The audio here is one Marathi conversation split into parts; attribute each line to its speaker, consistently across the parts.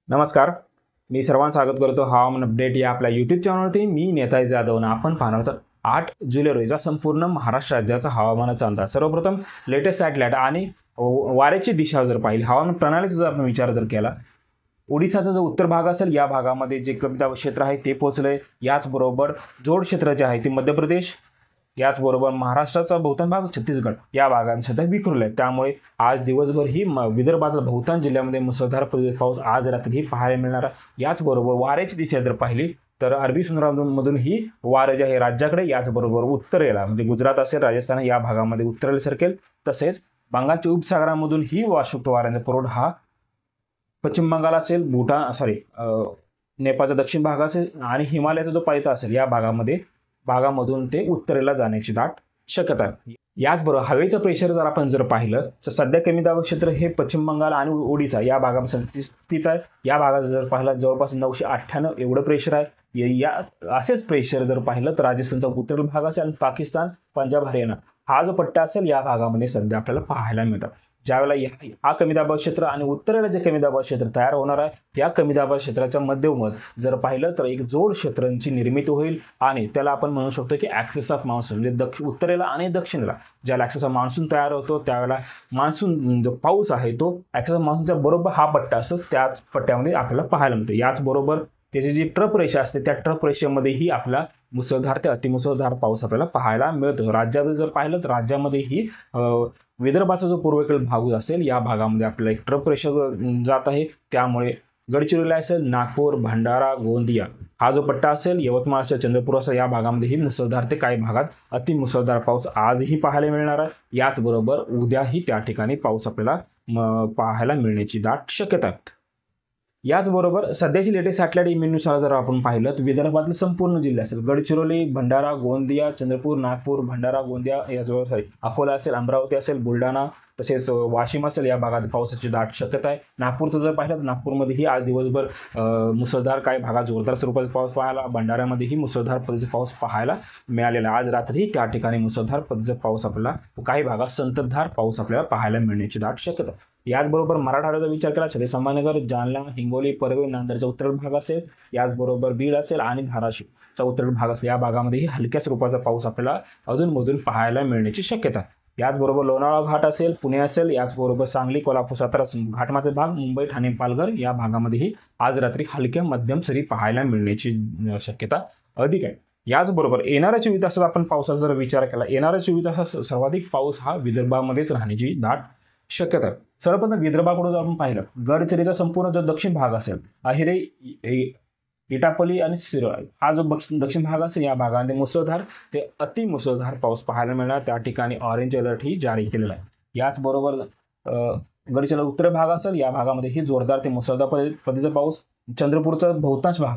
Speaker 1: नमस्कार, मी सर्वांचं स्वागत करतो हवामान अपडेट या आपल्या यूट्यूब चॅनलवरती. मी नेताजी जाधव आणि आपण पाहणार आहोत 8 जुलै रोजीचा संपूर्ण महाराष्ट्र राज्याचा हवामानाचा अंदाज. सर्वप्रथम लेटेस्ट सॅटेलाइट आणि वाऱ्याची दिशा जर पाहिली, हवामान प्रणालीचा जर आपण विचार जर केला, ओडिसाचा जो उत्तर भाग असेल या भागामध्ये जे कमी दाब क्षेत्र आहे ते पोहोचले. याचबरोबर जोड क्षेत्र जे आहे ते मध्य प्रदेश, याचबरोबर महाराष्ट्राचा बहुतांश भाग छत्तीसगड या भागांत सध्या विखुरले आहेत. त्यामुळे आज दिवसभर ही विदर्भातील बहुतांश जिल्ह्यामध्ये मुसळधार पाऊस आज रात्री पाहायला मिळणार आहे. याचबरोबर वाऱ्याची दिशा जर पाहिली तर अरबी समुद्रामधून ही वारं जे आहे राज्याकडे, याचबरोबर उत्तरेला म्हणजे गुजरात असेल, राजस्थान या भागामध्ये उत्तरेला सरकेल. तसेच बंगालच्या उपसागरामधून ही वार्षिक वाऱ्यांचा पुरवठा हा पश्चिम बंगाल असेल, नेपाळचा दक्षिण भाग असेल आणि हिमालयाचा जो पायथा असेल या भागामधून ते उत्तरेला जाण्याची दाट शक्यता आहे. याचबरोबर हवेचं प्रेशर जर आपण पाहिलं तर सध्या कमी दाब क्षेत्र हे पश्चिम बंगाल आणि ओडिसा या भागामध्ये स्थित आहे. या भागात जर पाहिलं जवळपास 998 एवढं प्रेशर आहे. या असेच प्रेशर जर पाहिलं तर राजस्थानचा उत्तर भाग असेल आणि पाकिस्तान, पंजाब, हरियाणा हा जो पट्टा असेल या भागामध्ये सध्या आपल्याला पाहायला मिळतात. ज्यावेळेला हा कमी दाब क्षेत्र आणि उत्तरेला जे कमी दाब क्षेत्र तयार होणार आहे या कमी दाब क्षेत्राच्या मध्यमध जर पाहिलं तर एक जोड क्षेत्रांची निर्मिती होईल आणि त्याला आपण म्हणू शकतो की ॲक्सेस ऑफ मान्सून, म्हणजे उत्तरेला आणि दक्षिणेला ज्याला ॲक्सेस ऑफ मान्सून तयार होतो त्यावेळेला मान्सून जो पाऊस आहे तो ॲक्सेस ऑफ मान्सूनच्या बरोबर हा पट्टा असतो त्याच पट्ट्यामध्ये आपल्याला पाहायला मिळतो. याचबरोबर त्याची जी ट्रफ रेषा असते त्या ट्रफ रेषेमध्येही आपला मुसळधार ते अतिमुसळधार पाऊस आपल्याला पाहायला मिळतो. राज्यात जर पाहिलं तर राज्यामध्येही विदर्भाचा जो पूर्वेकडील भाग असेल या भागामध्ये आपल्याला एक ट्रफ रेषा जात आहे. त्यामुळे गडचिरोली असेल, नागपूर, भंडारा, गोंदिया हा जो पट्टा असेल, यवतमाळ असेल, चंद्रपूर असेल या भागामध्येही मुसळधार ते काही भागात अतिमुसळधार पाऊस आजही पाहायला मिळणार आहे. याचबरोबर उद्याही त्या ठिकाणी पाऊस आपल्याला पाहायला मिळण्याची दाट शक्यता आहे. याचबरोबर सध्याची लेटेस्ट सॅटेलाइट इमेजनुसार जर आपण पाहिलं तर विदर्भातील संपूर्ण जिल्हे असेल, गडचिरोली, भंडारा, गोंदिया, चंद्रपूर, नागपूर, भंडारा, गोंदिया याचबरोबर अकोला असेल, अमरावती असेल, बुलढाणा तसेच वाशिम असेल या भागात पावसाची दाट शक्यता आहे. नागपूरचं जर पाहिलं तर नागपूरमध्येही आज दिवसभर मुसळधार काही भागात जोरदार स्वरूपाचा पाऊस पाहायला, भंडाऱ्यामध्येही मुसळधार पद्धतीचा पाऊस पाहायला मिळालेला. आज रात्रीही त्या ठिकाणी मुसळधार पद्धतीचा पाऊस आपल्याला, काही भागात संततधार पाऊस आपल्याला पाहायला मिळण्याची दाट शक्यता. याचबरोबर मराठवाड्याचा विचार केला, छत्रपती संभाजीनगर, जालना, हिंगोली, परभणी, नांदेडचा उत्तर भाग असेल, याचबरोबर बीड असेल आणि धाराशिवचा उत्तर भाग असेल या भागामध्येही हलक्या स्वरूपाचा पाऊस आपल्याला अधूनमधून पाहायला मिळण्याची शक्यता आहे. याचबरोबर लोणावळा घाट असेल, पुणे असेल, याचबरोबर सांगली, कोल्हापूर, सातारा घाटमाथ्याचा भाग, मुंबई, ठाणे, पालघर या भागामध्येही आज रात्री हलक्या मध्यम सरी पाहायला मिळण्याची शक्यता अधिक आहे. याचबरोबर येणाऱ्या 24 तासात आपण पावसाचा जर विचार केला, येणाऱ्या 24 तासात सर्वाधिक पाऊस हा विदर्भामध्येच राहण्याची दाट शक्यता आहे. सर्वप्रथम विदर्भाकडून जर आपण पाहिलं, गडचिरोलीचा संपूर्ण जो दक्षिण भाग असेल, अहिरे, इटापल्ली आणि शिरोळ हा जो दक्षिण भाग असेल या भागामध्ये मुसळधार ते अतिमुसळधार पाऊस पाहायला मिळणार. त्या ठिकाणी ऑरेंज अलर्टही जारी केलेला आहे. याचबरोबर गडचिरोली उत्तर भाग असेल या भागामध्येही जोरदार ते मुसळधार पद्धतीचा पाऊस. चंद्रपूरचा बहुतांश भाग,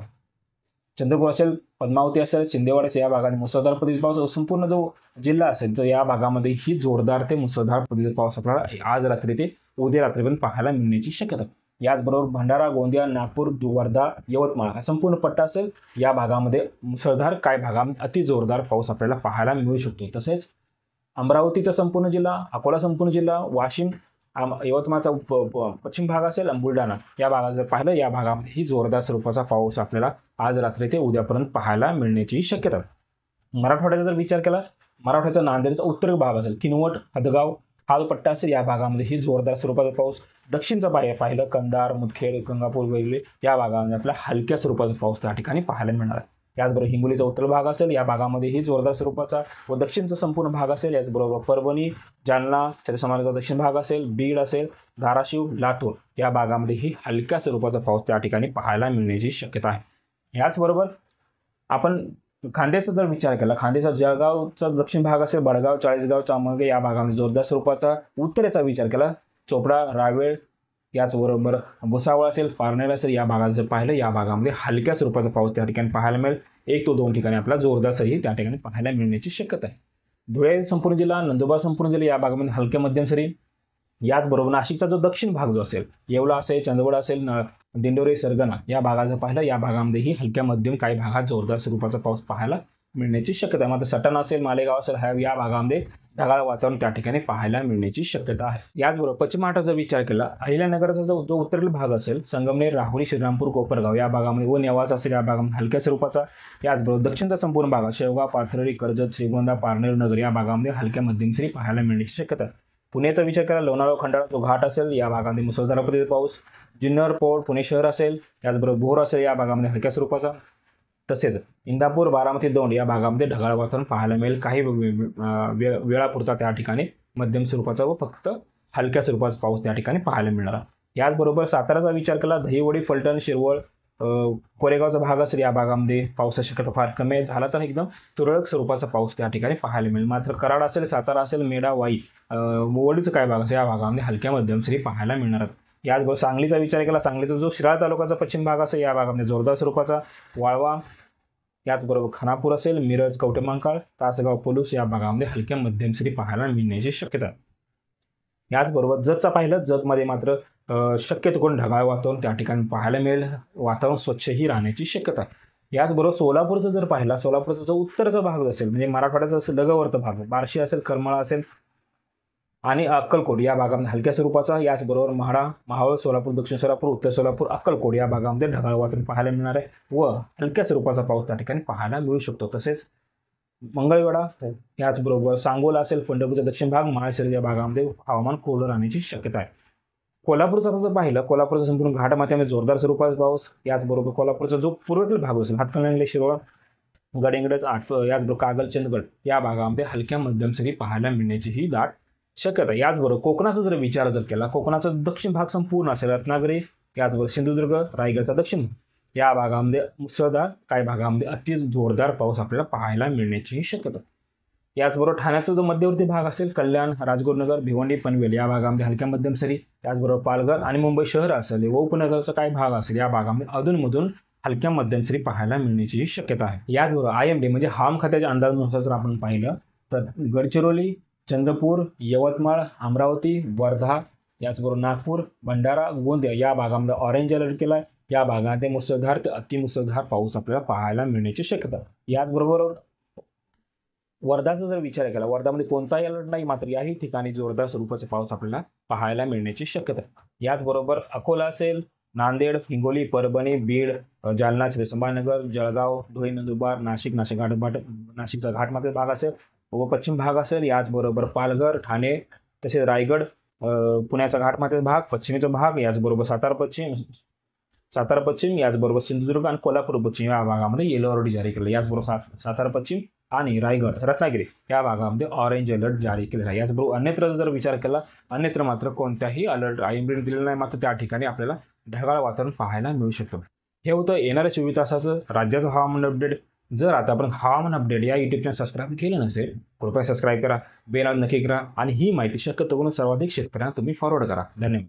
Speaker 1: चंद्रपूर असेल, पद्मावती असेल, शिंदेवाड असेल या भागात मुसळधार पद्धतीचा पाऊस. संपूर्ण जो जिल्हा असेल तर या भागामध्ये ही जोरदार ते मुसळधार पद्धतीचा पाऊस आपल्याला आज रात्री ते उद्या रात्रीपर्यंत पाहायला मिळण्याची शक्यता. याचबरोबर भंडारा, गोंदिया, नागपूर, वर्धा, यवतमाळ हा संपूर्ण पट्टा असेल या भागामध्ये मुसळधार, काही भागामध्ये अति जोरदार पाऊस आपल्याला पाहायला मिळू शकतो. तसेच अमरावतीचा संपूर्ण जिल्हा, अकोला संपूर्ण जिल्हा, वाशिम, यवतमाळचा पश्चिम भाग असेल, बुलढाणा या भागात जर पाहिलं या भागामध्ये ही जोरदार स्वरूपाचा पाऊस आपल्याला आज रात्री ते उद्यापर्यंत पाहायला मिळण्याची शक्यता. मराठवाड्याचा जर विचार केला, मराठवाड्याचा नांदेडचा उत्तर भाग असेल, किनवट, हदगाव हा जो पट्टा असेल या भागामध्ये ही जोरदार स्वरूपाचा पाऊस. दक्षिणचा पाहिलं कंधार, मुदखेड, गंगापूर वगैरे या भागामध्ये आपल्याला हलक्या स्वरूपाचा पाऊस त्या ठिकाणी पाहायला मिळणार आहे. याचबरोबर हिंगोलीचा उत्तर भाग असेल या भागामध्येही जोरदार स्वरूपाचा व दक्षिणचा संपूर्ण भाग असेल. याचबरोबर परभणी, जालना, छत्रपती संभाजीनगरचा दक्षिण भाग असेल, बीड असेल, धाराशिव, लातूर या भागामध्येही हलक्या स्वरूपाचा पाऊस त्या ठिकाणी पाहायला मिळण्याची शक्यता आहे. याचबरोबर आपण खांद्याचा जर विचार केला, खांद्याचा जळगावचा दक्षिण भाग असेल, बडगाव, चाळीसगाव, चामळगे या भागामध्ये जोरदार स्वरूपाचा. उत्तरेचा विचार केला, चोपडा, रावेळ, याचबरोबर भुसावळ असेल, पारनेर असेल या भागात जर पाहिलं या भागामध्ये हलक्या स्वरूपाचा पाऊस त्या ठिकाणी पाहायला मिळेल. 1 ते 2 ठिकाणी आपल्याला जोरदार सरी त्या ठिकाणी पाहायला मिळण्याची शक्यता आहे. धुळे संपूर्ण जिल्हा, नंदुरबार संपूर्ण जिल्हा या भागामध्ये हलक्या मध्यम सरी. याचबरोबर नाशिकचा जो दक्षिण भाग जो असेल, येवला असेल, चंदगड असेल, दिंडोरी, सरगणा या भागात जर पाहिलं या भागामध्येही हलक्या मध्यम काही भागात जोरदार स्वरूपाचा पाऊस पाहायला मिळण्याची शक्यता आहे. मात्र सटाणा असेल, मालेगाव असेल या भागामध्ये ढगाळ वातावरण त्या ठिकाणी पाहायला मिळण्याची शक्यता आहे. याचबरोबर पश्चिम महाराष्ट्राचा विचार केला, अहिल्यानगरचा जो उत्तरेतील भाग असेल, संगमनेर, राहुरी, श्रीरामपूर, कोपरगाव या भागामध्ये व नेवासा असेल या भागामध्ये हलक्या स्वरूपाचा, याचबरोबर दक्षिणचा संपूर्ण भाग शेवगाव, पाथर्डी, कर्जत, श्रीगोंदा, पारनेर नगर या भागामध्ये हलक्या मध्यम सरी पाहायला मिळण्याची शक्यता आहे. पुण्याचा विचार केला, लोणावळा, खंडाळा जो घाट असेल या भागामध्ये मुसळधार पद्धतीचा पाऊस, जुन्नर, पौड, पुणे शहर असेल, याचबरोबर भोर असेल या भागामध्ये हलक्या स्वरूपाचा, तसेच इंदापूर, बारामती, दौंड या भागामध्ये ढगाळ वातावरण पाहायला मिळेल. काही वेळापुरता त्या ठिकाणी मध्यम स्वरूपाचा व फक्त हलक्या स्वरूपाचा पाऊस त्या ठिकाणी पाहायला मिळणार आहे. याचबरोबर साताराचा विचार केला, दहिवडी, फलटण, शिरवळ, कोरेगावचा भाग असेल या भागामध्ये पावसाची शक्यता फार कमी आहे. झाला तर एकदम तुरळक स्वरूपाचा पाऊस त्या ठिकाणी पाहायला मिळेल. मात्र कराड असेल, सातारा असेल, मेढा, वाई, वडीचा काय भाग असेल या भागामध्ये हलक्या मध्यम सरी पाहायला मिळणार आहेत. याचबरोबर सांगलीचा विचार केला, सांगलीचा जो शिराळा तालुक्याचा पश्चिम भाग असेल या भागामध्ये जोरदार स्वरूपाचा, वाळवा, याचबरोबर खानापूर असेल, मिरज, कवठेमहांकाळ, तासगाव, पलूस या भागामध्ये हलक्या मध्यम सरी पाहायला मिळण्याची शक्यता आहे. याचबरोबर जतचा पाहिलं, जतमध्ये मात्र शक्यतो करून ढगाळ वातावरण त्या ठिकाणी पाहायला मिळेल. वातावरण स्वच्छही राहण्याची शक्यता आहे. याचबरोबर सोलापूरचं जर पाहिला, सोलापूरचा जो उत्तरचा भाग असेल म्हणजे मराठवाड्याचा असेल लगतवरचा भाग, बार्शी असेल, करमाळा असेल आणि अक्कलकोट या भागामध्ये हलक्या स्वरूपाचा, याचबरोबर म्हाडा, मावळ, सोलापूर, दक्षिण सोलापूर, उत्तर सोलापूर, अक्कलकोट या भागामध्ये ढगाळ वातावरण पाहायला मिळणार आहे व हलक्या स्वरूपाचा पाऊस त्या ठिकाणी पाहायला मिळू शकतो. तसेच मंगळवेढा, याचबरोबर सांगोला असेल, पंढरपूरचा दक्षिण भाग, माळशिरस या भागामध्ये हवामान कोरडं राहण्याची शक्यता आहे. कोल्हापूरचा जर पाहिलं, कोल्हापूरचा संपूर्ण घाटमाथ्यामध्ये जोरदार स्वरूपाचा पाऊस, याचबरोबर कोल्हापूरचा जो पूर्वेकडील भाग असेल, हातकणंगले, शिरोळ, गडिंग्लज, याचबरोबर कागल, चंदगड या भागामध्ये हलक्या मध्यम सरी पाहायला मिळण्याची ही दाट शक्यता. याचबरोबर कोकणाचा जर विचार केला, कोकणाचा दक्षिण भाग संपूर्ण असेल, रत्नागिरी, याचबरोबर सिंधुदुर्ग, रायगडचा दक्षिण या भागामध्ये मुसळधार, काही भागामध्ये अति जोरदार पाऊस आपल्याला पाहायला मिळण्याची शक्यता. याचबरोबर ठाण्याचा जो मध्यवर्ती भाग असेल, कल्याण, राजगुरुनगर, भिवंडी, पनवेल या भागामध्ये हलक्या मध्यम सरी, त्याचबरोबर पालघर आणि मुंबई शहर असेल व उपनगरचा काही भाग असेल या भागामध्ये अधूनमधून हलक्या मध्यम सरी पाहायला मिळण्याची शक्यता आहे. याचबरोबर IMD म्हणजे हवामान खात्याच्या अंदाजानुसार जर आपण पाहिलं तर गडचिरोली, चंद्रपूर, यवतमाळ, अमरावती, वर्धा, याचबरोबर नागपूर, भंडारा, गोंदिया या भागामध्ये ऑरेंज अलर्ट केला आहे. या भागामध्ये मुसळधार ते अतिमुसळधार पाऊस आपल्याला पाहायला मिळण्याची शक्यता. याचबरोबर वर्धाचा जर विचार केला, वर्धामध्ये कोणताही अलर्ट नाही, मात्र याही ठिकाणी जोरदार स्वरूपाचा पाऊस आपल्याला पाहायला मिळण्याची शक्यता. याचबरोबर अकोला असेल, नांदेड, हिंगोली, परभणी, बीड, जालना, संभाजीनगर, जळगाव, धुळे, नंदुरबार, नाशिकचा घाटमाथ्याचा भाग असेल व पश्चिम भाग असेल, याचबरोबर पालघर, ठाणे, तसेच रायगड, पुण्याचा घाटमाथ्याचा भाग, पश्चिमेचा भाग, याचबरोबर सातारा पश्चिम, याचबरोबर सिंधुदुर्ग आणि कोल्हापूर पश्चिम या भागामध्ये येलो अलर्ट जारी केलं. याचबरोबर सातारा पश्चिम आणि रायगड, रत्नागिरी या भागामध्ये ऑरेंज अलर्ट जारी केलेला आहे. याचबरोबर अन्यत्र जर विचार केला, अन्यत्र मात्र कोणत्याही अलर्ट IMD दिलेला नाही, मात्र त्या ठिकाणी आपल्याला ढगाळ वातावरण पाहायला मिळू शकतं. हे होतं येणाऱ्या 24 तासाचं राज्याचं हवामान अपडेट. जर आता आपण हवामान अपडेट या YouTube चॅनल सबस्क्राईब केलं नसेल, कृपया सबस्क्राईब करा, बेल नक्की करा आणि ही माहिती शक्यतो करून सर्वाधिक शेतकऱ्यांना तुम्ही फॉरवर्ड करा. धन्यवाद.